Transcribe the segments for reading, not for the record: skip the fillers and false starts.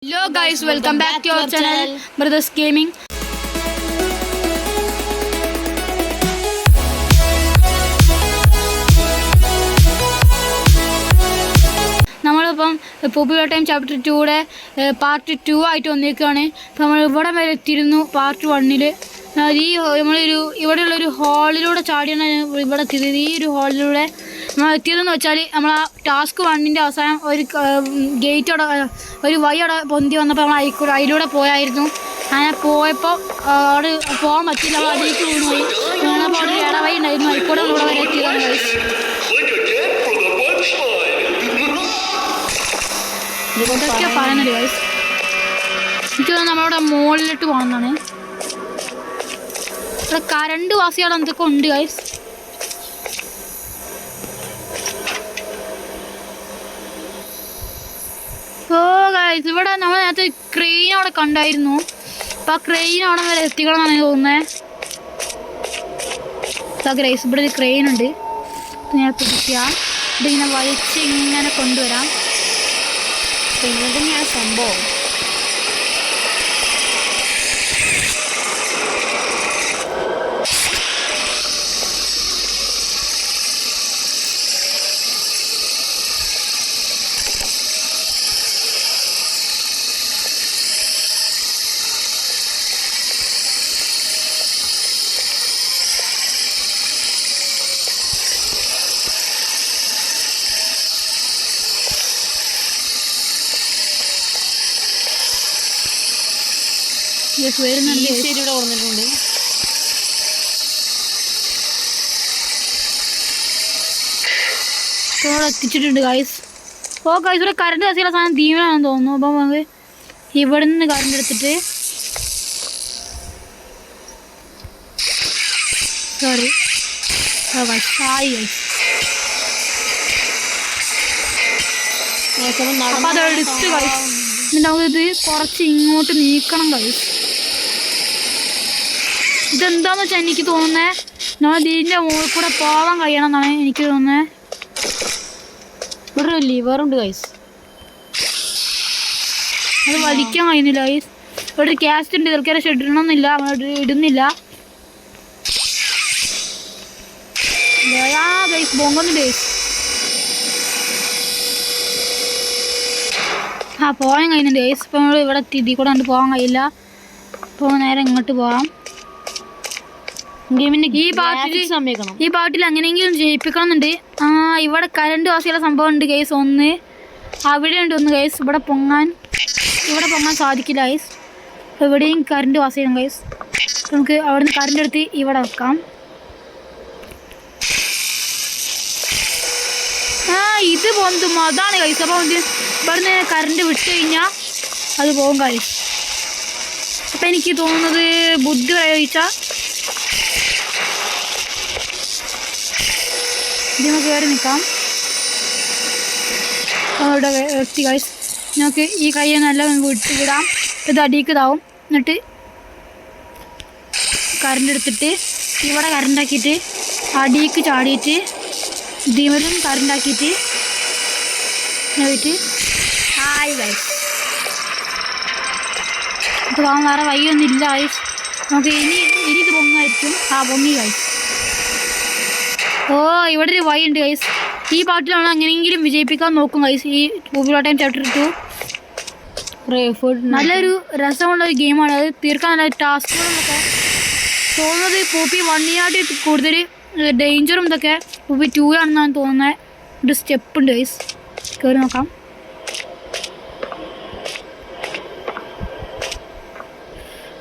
Hello guys, welcome back to our channel Brothers Gaming. നമ്മളിപ്പം popular time chapter 2യുടെ part 2 ആയിട്ട് വന്നിരിക്കുകയാണ്. അപ്പോൾ നമ്മൾ ഇവിടെ വരെ എത്തിയിരുന്നു പാർട്ട് 1-ൽ. ഇവിടെയുള്ളൊരു ഹാളിലൂടെ ചാടിയാണ് ഇവിടെ എത്തിയത്. ഈ ഒരു ഹാളിലൂടെ നമ്മൾ എത്തിയതെന്ന് വെച്ചാൽ നമ്മൾ ആ ടാസ്ക് 1-ൻ്റെ അവസാനം ഒരു ഗേറ്റ് ഒരു വഴി അവിടെ പൊന്തി വന്നപ്പോൾ നമ്മൾ അതിലൂടെ പോയായിരുന്നു. അങ്ങനെ പോയപ്പോൾ അവിടെ പോകാൻ പറ്റില്ല, നമ്മൾ അതിലേക്ക് വീണുപോയി. വീണപ്പോൾ അവിടെ ഒരു ഇടവഴി ഉണ്ടായിരുന്നു, അതിൽക്കൂടെ ഇവിടെ വരെ എത്തിയതാണ് ഗൈസ്. ഇതൊക്കെ പറയുന്നുണ്ട് ഗൈസ്. എനിക്ക് തോന്നുന്നു നമ്മളവിടെ മുകളിലിട്ട് പോകുന്നതാണ്. ഇവിടെ കരണ്ട് വാസികൾ എന്തൊക്കെ ഉണ്ട് ഗൈസ്. ഓ ഗൈസ്, ഇവിടെ നമ്മൾ നേരത്തെ ക്രെയിൻ അവിടെ കണ്ടായിരുന്നു. അപ്പം ആ ക്രെയിൻ അവിടെ വരെ എത്തിക്കണമെന്നാണ് എനിക്ക് തോന്നുന്നത്. ഗൈസ്, ഇവിടെ ഒരു ക്രെയിൻ ഉണ്ട്. ഇങ്ങനെ പിടിക്കുക, ഇതിങ്ങനെ വലിച്ച് ഇങ്ങനെ കൊണ്ടുവരാം. പിന്നെ തന്നെയാണ് സംഭവം. വരുന്നുണ്ട്, ഇവിടെ വന്നിട്ടുണ്ട്. എത്തിച്ചിട്ടുണ്ട് ഗൈസ്. ഓ ഗൈസ്, ഇവിടെ കറണ്ട് കസിയുള്ള സാധനം തീവനാണെന്ന് തോന്നുന്നു. അപ്പം നമുക്ക് ഇവിടെ നിന്ന് കറണ്ട് എടുത്തിട്ട് സോറി ഹായ് ഗൈസ്. അപ്പം അതെടുത്ത് ഗൈസ്, എന്നിട്ട് നമുക്കിത് കുറച്ച് ഇങ്ങോട്ട് നീക്കണം ഗൈസ്. ഇതെന്താന്ന് വെച്ചാൽ എനിക്ക് തോന്നുന്നത് നമ്മൾ ഇതിൻ്റെ മുകളിൽ കൂടെ പോകാൻ കഴിയണം എന്നാണ് എനിക്ക് തോന്നുന്നത്. ഇവിടെ ലിവറുണ്ട് ഗൈസ്, അത് വലിക്കാൻ കഴിയുന്നില്ല ഗൈസ്. ഇവിടെ ഒരു ക്യാസ്റ്റ് ഉണ്ട്, ഇതൊക്കെ ഇടണമെന്നില്ല, ഇടുന്നില്ല ഗൈസ്. പൊങ്ങുന്നുണ്ട് ഗൈസ്. പോകാൻ കഴിയുന്നുണ്ട് ഗൈസ്. ഇപ്പം നമ്മൾ ഇവിടെ ഇതിൽ കൂടെ കണ്ട് പോകാൻ കഴിയില്ല. അപ്പോൾ നേരെ ഇങ്ങോട്ട് പോകാം. ഈ പാട്ടിൽ എങ്ങനെയെങ്കിലും ജയിപ്പിക്കണം എന്നുണ്ട്. ഇവിടെ കരണ്ട് വാസിയുള്ള സംഭവം ഉണ്ട് ഗൈസ്. ഒന്ന് അവിടെ ഉണ്ട്, ഒന്ന് ഗൈസ്. ഇവിടെ പൊങ്ങാൻ സാധിക്കില്ല ഗൈസ്. അപ്പോൾ ഇവിടെയും കരണ്ട് വാസ് ചെയ്യണം ഗൈസ്. നമുക്ക് അവിടെ നിന്ന് കരണ്ട് എടുത്ത് ഇവിടെ വെക്കാം. ഇത് പൊന്തും, അതാണ് ഗൈസ്. അപ്പോൾ ഇവിടെ നിന്ന് കരണ്ട് വിട്ട് കഴിഞ്ഞാൽ അത് പോകും ഗൈസ്. അപ്പം എനിക്ക് തോന്നുന്നത് ബുദ്ധി പ്രയോഗിച്ചാൽ ഇതിന് കയറി നിൽക്കാം. അവിടെ എത്തി ഗൈസ്. നമുക്ക് ഈ കൈ നല്ല വിടാം. ഇത് അടിക്ക് ഇതാവും. എന്നിട്ട് കറണ്ട് എടുത്തിട്ട് ഇവിടെ കറണ്ടാക്കിയിട്ട് അടിക്ക് ചാടിയിട്ട് ഇതിലും കറണ്ടാക്കിയിട്ട് പോയിട്ട് ഹായ് ഗൈസ്. അപ്പോൾ വേറെ വഴിയൊന്നും ഇല്ല ഗൈസ്. നമുക്ക് ഇനി ഇത് പൊങ്ങായിരിക്കും. പൊങ്ങി ഗൈസ്. ഓ, ഇവിടെ ഒരു വഴി ഉണ്ട് ഗൈസ്. ഈ പാട്ടിലാണ് എങ്ങനെയെങ്കിലും വിജയിപ്പിക്കാൻ നോക്കും ഗൈസ്. ഈ പോപ്പുലർ ടൈം ചാപ്റ്റർ 2 നല്ലൊരു രസമുള്ള ഒരു ഗെയിമാണ്. അത് തീർക്കാൻ നല്ല ടാസ്കുകളൊക്കെ തോന്നുന്നത് പോപ്പി 1-നായിട്ട് കൂടുതൽ ഡേഞ്ചറും ഇതൊക്കെ പോപ്പി 2-ലാണെന്നാണ് തോന്നുന്നത്. ഒരു സ്റ്റെപ്പ് ഉണ്ട് ഗൈസ്, കയറി നോക്കാം.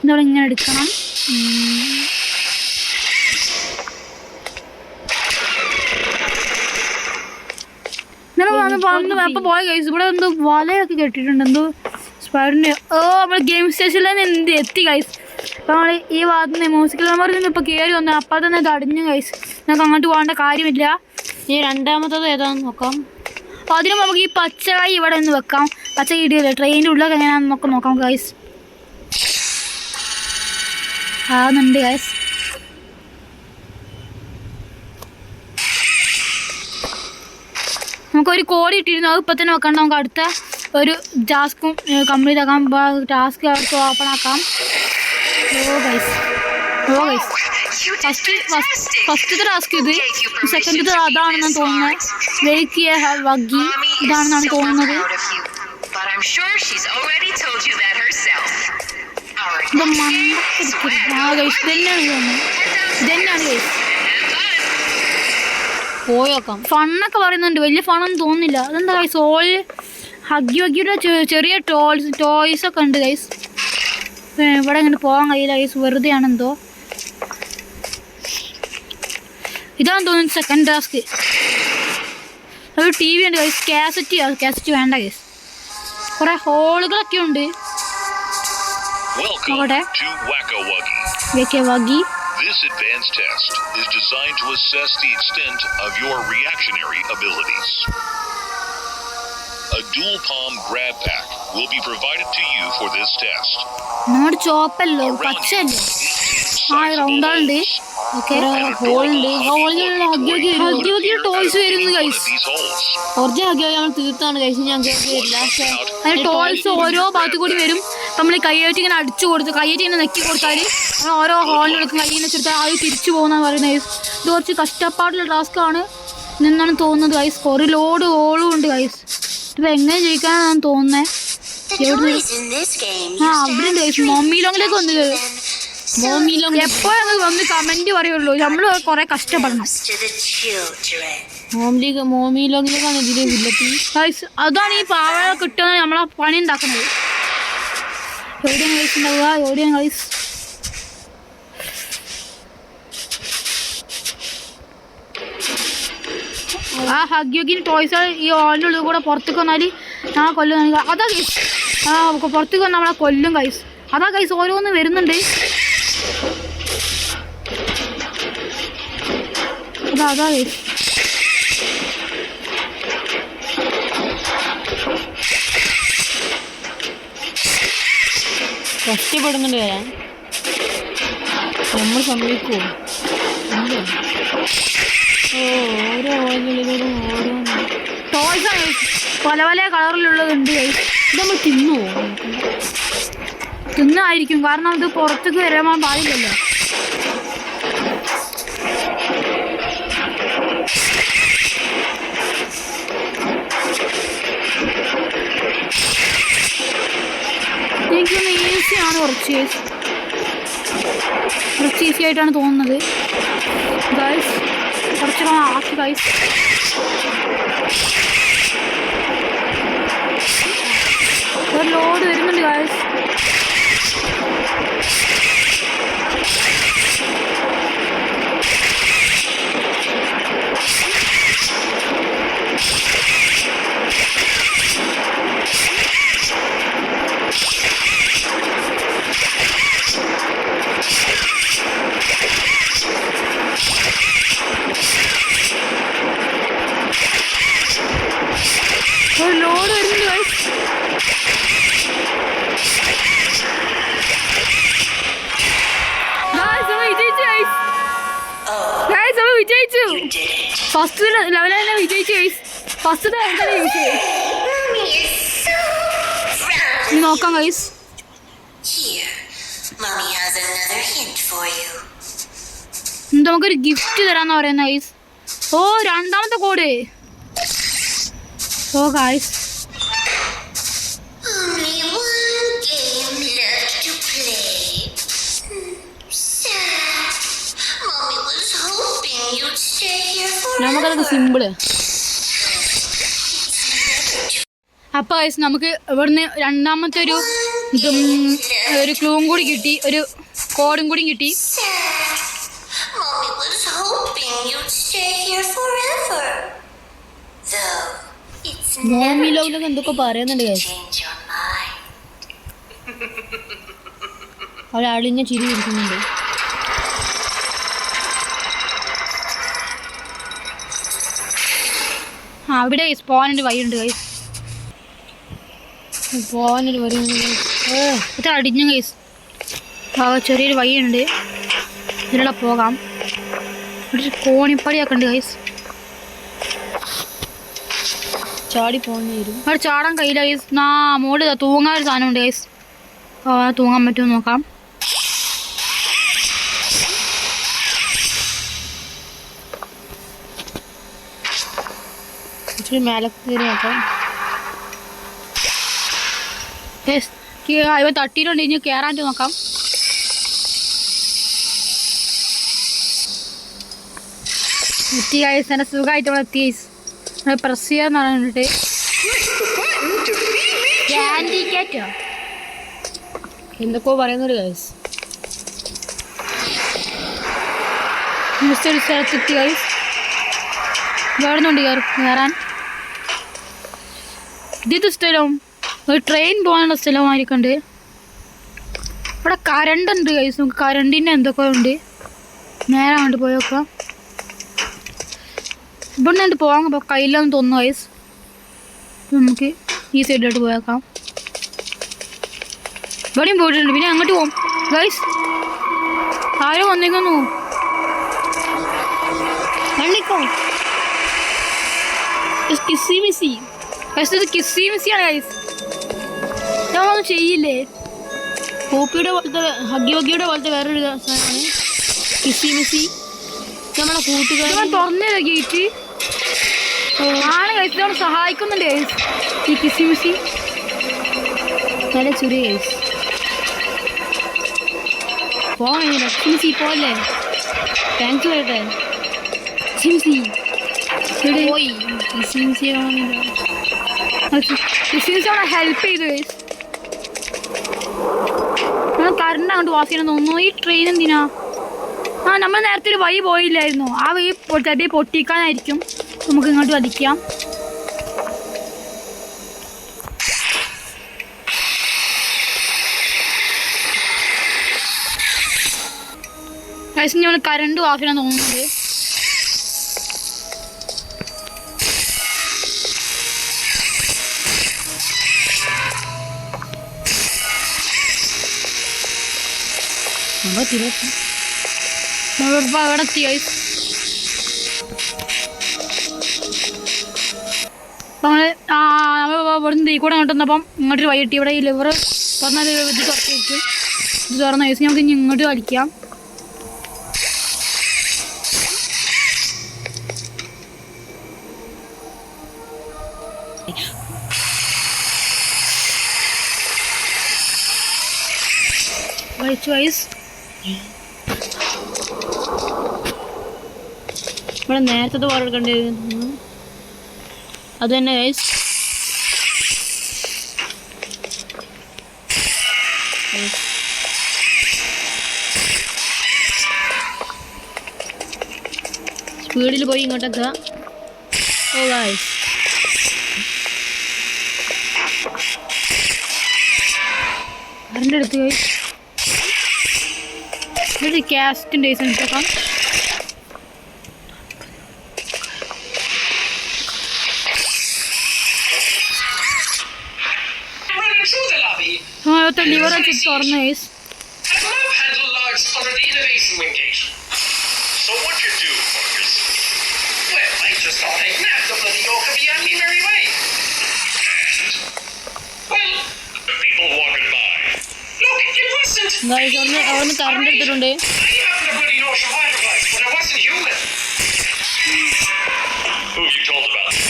ഇതവിടെ ഇങ്ങനെ എടുക്കണം. അപ്പോൾ പോയ ഗൈസ്, ഇവിടെ എന്തോ വലയൊക്കെ കെട്ടിയിട്ടുണ്ട്, എന്തോ സ്പൈഡറിൻ്റെ. നമ്മൾ ഗെയിം സ്റ്റേഷനിൽ നിന്ന് എത്തി ഗൈസ്. അപ്പോൾ നമ്മൾ ഈ ഭാഗത്ത് നിന്ന് മ്യൂസിക്കൽ നമ്പറിൽ നിന്ന് ഇപ്പോൾ കയറി വന്നു. അപ്പോൾ തന്നെ തടഞ്ഞു ഗൈസ്. നമുക്ക് അങ്ങോട്ട് പോകേണ്ട കാര്യമില്ല. ഈ രണ്ടാമത്തത് ഏതാണെന്ന് നോക്കാം. അപ്പോൾ അതിനും നമുക്ക് ഈ പച്ചക്കായി ഇവിടെ നിന്ന് വെക്കാം. പച്ച കിട്ടിയില്ല. ട്രെയിനിൻ്റെ ഉള്ളിലൊക്കെ എങ്ങനെയാണെന്ന് നോക്കാം ഗൈസ്. ആകുന്നുണ്ട് ഗൈസ്. നമുക്കൊരു കോഡ് ഇട്ടിരുന്നു, അത് ഇപ്പം തന്നെ വെക്കണ്ട. നമുക്ക് അടുത്ത ഒരു ടാസ്കും കംപ്ലീറ്റ് ആക്കാം. ടാസ്ക് ഓപ്പൺ ആക്കാം. ഫസ്റ്റത്തെ ടാസ്ക് ഇത്, സെക്കൻഡത്തെ അതാണെന്നാണ് തോന്നുന്നത്. വെയിറ്റ് ചെയ്യാ വഗ്ഗി ഇതാണെന്നാണ് തോന്നുന്നത്. പോയോക്കാം. ഫണ്ണൊക്കെ പറയുന്നുണ്ട്, വലിയ ഫണ്ണൊന്നും തോന്നുന്നില്ല. അതെന്താ ഗൈസ് ഓൾ ഹഗ്ഗിയുടെ ചെറിയ ടോയ്സ് ഒക്കെ ഉണ്ട് ഗൈസ്. ഇവിടെ ഇങ്ങനെ പോകാൻ കഴിയില്ല ഗൈസ്, വെറുതെ ആണെന്തോ. ഇതാണ് തോന്നുന്നു സെക്കൻഡ് ടാസ്ക്. ഒരു ടി വി ഉണ്ട് ഗൈസ്. കാസറ്റ് വേണ്ട ഗൈസ്. കുറെ ഹോളുകളൊക്കെ ഉണ്ട്. നോക്കട്ടെ. വഗ്ഗി. This advanced test is designed to assess the extent of your reactionary abilities. A dual palm grab pack will be provided to you for this test. നമ്മുടെ ചോപ്പല്ലോ പച്ചല്ലേ റൗണ്ടാളുണ്ട്. Toys വരുന്നു guys. കുറച്ച് ഹഗ്ഗികൾ തീർത്താണ് കഴിച്ച് ഞാൻ toys ഓരോ ഭാഗത്തു കൂടി വരും. നമ്മൾ കൈയായിട്ട് ഇങ്ങനെ അടിച്ചു കൊടുത്ത് കൈയായിട്ട് ഇങ്ങനെ നെക്കി കൊടുത്താൽ നമ്മൾ ഓരോ ഹോളിൽ എടുക്കും. കൈ ഇങ്ങനെ വെച്ചെടുത്താൽ അത് തിരിച്ചു പോകുന്നതെന്ന് പറയുന്നത് ഗൈസ്. ഇത് കുറച്ച് കഷ്ടപ്പാടുള്ള ടാസ്ക്കാണ് എന്നാണ് തോന്നുന്നത് ഗൈസ്. കുറേ ലോഡ് ഹോളും ഉണ്ട് ഗൈസ്. ഇതിപ്പോൾ എങ്ങനെ ജയിക്കാനാണ് തോന്നുന്നത്. അവിടെ ഗൈസ് മമ്മിയിലോങ്ങിലേക്ക് വന്നു. എപ്പോഴാണ് വന്ന് കമന്റ് പറയുള്ളൂ. നമ്മൾ കുറെ കഷ്ടപ്പെടണം. മോമിയിലോങ്ങിലേക്കാണ് ഇതിലെ വില്ലത്തി. അതാണ് ഈ പാവ കിട്ടുന്ന നമ്മളെ പണി ഉണ്ടാക്കുന്നത്. എവിടെയാണ് ഗൈസ് ഉണ്ടാവുക? എവിടെയാണ് ഗൈസ്? ആ ഹഗ്ഗിന് ടോയ്സ് ഈ ഓളിൻ്റെ ഉള്ളിൽ കൂടെ പുറത്തേക്ക് വന്നാൽ ഞാൻ കൊല്ലും. അതാ ഗൈസ്, പുറത്തേക്ക് വന്നാൽ നമ്മളെ കൊല്ലും ഗൈസ്. അതാ ഗൈസ് ഓരോന്ന് വരുന്നുണ്ട്. അതാ ഗൈസ്. കഷ്ടപ്പെടുന്നുണ്ട് വരാൻ. നമ്മൾ സമ്മതിക്കുമോ? ഓരോ ഓയിലുകളിലൂടെ ഓരോന്ന് ടോയ്സ് പല പല കളറിലുള്ളതുണ്ട് ഗൈസ്. ഇത് നമ്മൾ തിന്നുമോ? തിന്നായിരിക്കും, കാരണം ഇത് പുറത്തേക്ക് വരാൻ പാടില്ലല്ലോ. എനിക്കൊന്ന് ഈസിയാണ്, കുറച്ച് ഈസി ആയിട്ടാണ് തോന്നുന്നത് ഗൈസ്. കുറച്ചൊക്കെ ആക്കി ഗൈസ്. ഒരു ലോഡ് വരുന്നുണ്ട് ഗൈസ്. ഒരു ലോഡ് വരുന്നുണ്ട് ഗൈസ്. വിജയിച്ചു. ഫസ്റ്റ് ലെവലിൽ തന്നെ വിജയിച്ചു ഗൈസ്. ഫസ്റ്റ് തന്നെ വിജയിച്ചു. നോക്കാം ഗൈസ്. നമുക്കൊരു ഗിഫ്റ്റ് തരാന്ന് പറയുന്ന ഗൈസ്. ഓ രണ്ടാമത്തെ കോഡ്. ഓ ഗൈസ് നമുക്കതൊക്കെ സിമ്പിള്. അപ്പോൾ ഗൈസ് നമുക്ക് ഇവിടുന്ന് രണ്ടാമത്തെ ഒരു ക്ലൂവും കൂടി കിട്ടി, ഒരു കോഡും കൂടി കിട്ടി. മോമിയിലൊക്കെ എന്തൊക്കെ പറയുന്നുണ്ട് ഗൈസ്. ഒരാളിഞ്ഞ ചിരി ഇരിക്കുന്നുണ്ട്. അവിടെ പോകാനൊരു വഴിയുണ്ട് ഗൈസ്. പോകാനൊരു വഴിയുണ്ട്. ഇത് അടിഞ്ഞു ഗൈസ്. ചെറിയൊരു വഴിയുണ്ട്, ഇതിലൂടെ പോകാം. ഇവിടെ കോണിപ്പടിയൊക്കെ ഉണ്ട് ഗൈസ്. ചാടി പോകേണ്ടി വരും. അവിടെ ചാടാൻ കഴിയില്ല ഗൈസ്. മോള് തൂങ്ങാൻ ഒരു സാധനമുണ്ട് ഗൈസ്. തൂങ്ങാൻ പറ്റുമോ നോക്കാം. ഇച്ചിരി മേലെ കയറി നോക്കാം. ഗൈസ് ഇവ തട്ടിയിട്ടുണ്ട്. ഇനി കയറാൻ നോക്കാം. എത്തി ഗൈസ്. എൻ്റെ സുഖമായിട്ട് ഇവിടെ എത്തി ഗൈസ്. പ്രസ് ചെയ്യാന്ന് പറഞ്ഞിട്ട് എന്തൊക്കെയോ പറയുന്നുണ്ട് ഗൈസ്. ഒരു സ്ഥലത്തെത്തി ഗൈസ്. വേണമെന്നുണ്ട് കയറാൻ. ഇത് സ്ഥലം ഒരു ട്രെയിൻ പോകാനുള്ള സ്ഥലമായിരിക്കുന്നുണ്ട്. ഇവിടെ കറണ്ട് ഉണ്ട് ഗൈസ്. നമുക്ക് കറണ്ടിൻ്റെ എന്തൊക്കെ ഉണ്ട്. നേരെ അങ്ങോട്ട് പോയേക്കാം. ഇവിടെ നിന്ന് പോകാൻ കയ്യില്ലെന്ന് തോന്നുന്നു ഗൈസ്. നമുക്ക് ഈ സൈഡിലോട്ട് പോയേക്കാം. ഇവിടെയും പോയിട്ടുണ്ട്. പിന്നെ അങ്ങോട്ട് പോകും ഗൈസ്. ആരോ വന്നേക്കുന്നു. കണ്ണിക്കോ കിസ്സി മിസ്സി. ഗൈസ് ഇത് കിസ്സി മിസ്സിയാണ് ഗൈസ്. ഞാനൊന്നും ചെയ്യില്ലേ. പോപ്പിയുടെ പോലത്തെ ഹഗ്ഗി വഗ്ഗിയുടെ പോലത്തെ വേറൊരു സാധനമാണ് കിസ്സി മിസ്സി. നമ്മളെ കൂട്ടുകാരൻ തുറന്നില്ല ഗേറ്റ് ആണ് ഗൈസ്. നമ്മൾ സഹായിക്കുന്നുണ്ട് ഗൈസ് ഈ കിസ്സി മിസ്സി. നല്ല ചുരി ഗൈസ്. പോകാൻ മിസ്സി പോലെ താങ്ക്സ് പറയട്ടെ. മിസ്സി പോയി കിസ്സി മിസ്സി അവിടെ ഹെൽപ്പ് ചെയ്തു ഗൈസ്. നമ്മൾ കറണ്ട് അങ്ങോട്ട് വാസ് ചെയ്യണം തോന്നുന്നു. ഈ ട്രെയിൻ എന്തിനാ? നമ്മൾ നേരത്തെ ഒരു വഴി പോയില്ലായിരുന്നു. ആ വഴി ചിലപ്പോൾ പൊട്ടിക്കാനായിരിക്കും. നമുക്ക് ഇങ്ങോട്ട് വലിക്കാം. ഗൈസ് നമ്മൾ കറണ്ട് വാസ് ചെയ്യണം തോന്നുന്നുണ്ട്. അവിടെ എത്തി ഗൈസ്. നമ്മൾ ഇവിടുന്ന് തീ കൂടെ അങ്ങോട്ട് വന്നപ്പം ഇങ്ങോട്ടൊരു വഴി കിട്ടി. ഇവിടെ ഈ ലിവർ തുറന്നാൽ ഇത് തുറക്കും. ഇത് തുറന്ന ഗൈസ് നമുക്ക് ഇനി ഇങ്ങോട്ട് വലിക്കാം. വലിച്ചു ഗൈസ്. ഇവിടെ നേരത്തെ പാട് എടുക്കേണ്ടി അത് തന്നെ ഗൈസ്. സ്പീഡിൽ പോയി ഇങ്ങോട്ടേക്ക്. ഓ ഗൈസ് കറണ്ട് എടുത്ത് ഗൈസ്. ഒരു കാസ്റ്റിൻ്റെ ഡേയ്സ് എടുത്തേക്കാം. ലിവർ വെച്ച് തുറന്നു guys. So what'd you do, Marcus? Well, I just thought I'd nab the bloody yoke of you on me merry way. And? Well, the people walking by. Look, it wasn't. Guys അവിടുന്ന് current എടുത്തിട്ടുണ്ട്. I haven't a bloody notion what it was, but it wasn't human. Who have you told about it?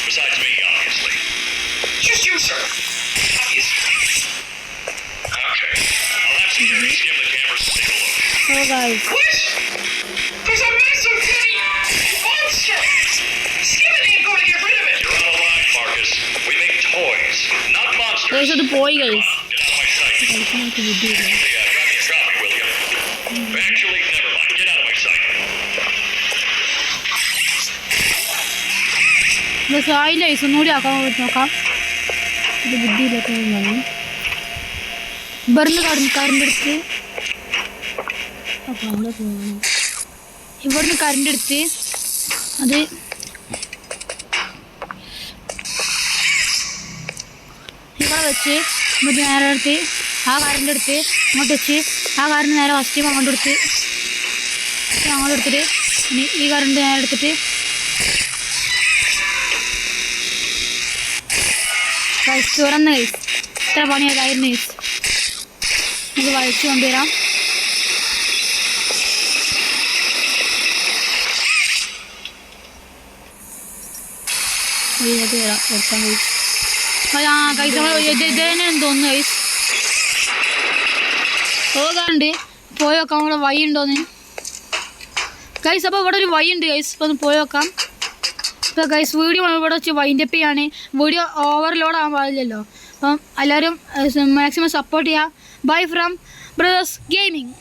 Besides me, obviously. Just you, sir. Obviously. Okay. I'll have security skim the cameras to take a look. Oh guys What? There's a massive bloody monster! Skimming ain't gonna get rid of it! You're out of line, Marcus. We make toys, not monsters. Guys അത് പോയി guys. Get out of my sight. Actually, drop me, will you? Actually, never mind. Get out of my sight. Guys ആയില്ല guys. ഒന്നുകൂടി ആക്കാൻ നോക്കാം. ഇത് ബുദ്ധിയിലൊക്കെ ഇവിടുന്ന് current എടുത്ത് അപ്പോൾ അവിടെ പോകണം. ഇവിടുന്ന് കറണ്ട് എടുത്ത് അത് ഇവിടെ വെച്ച് ഇങ്ങോട്ട് നേരെ എടുത്ത് ആ കറണ്ട് എടുത്ത് ഇങ്ങോട്ട് വെച്ച് ആ കറണ്ട് നേരെ ഫസ്റ്റ് അങ്ങോട്ട് എടുത്ത് അങ്ങോട്ട് എടുത്തിട്ട് ഇനി ഈ കറണ്ട് നേരെ എടുത്തിട്ട് ഗൈസ് തുറന്ന് ഗൈസ് ഇത്ര പണിയായിരുന്നു ഗൈസ്. നമുക്ക് വലിച്ചു കൊണ്ടുവരാം. വെക്കാം ഗൈസ്. ഗൈസ് നമ്മൾ ഇത് തന്നെ തോന്നുന്നു ഗൈസ്. പോകാറുണ്ട് പോയി നോക്കാം ഇവിടെ വഴി ഉണ്ടോന്ന് ഗൈസ്. അപ്പോൾ ഇവിടെ ഒരു വഴി ഉണ്ട് ഗൈസ്. അപ്പോൾ ഒന്ന് പോയി നോക്കാം. ഇപ്പോൾ ഗൈസ് വീഡിയോ ഇവിടെ വെച്ച് വൈൻഡപ്പ് ചെയ്യാണ്. വീഡിയോ ഓവർലോഡ് ആകാൻ പാടില്ലല്ലോ. അപ്പം എല്ലാവരും മാക്സിമം സപ്പോർട്ട് ചെയ്യുക. Bye from brothers gaming.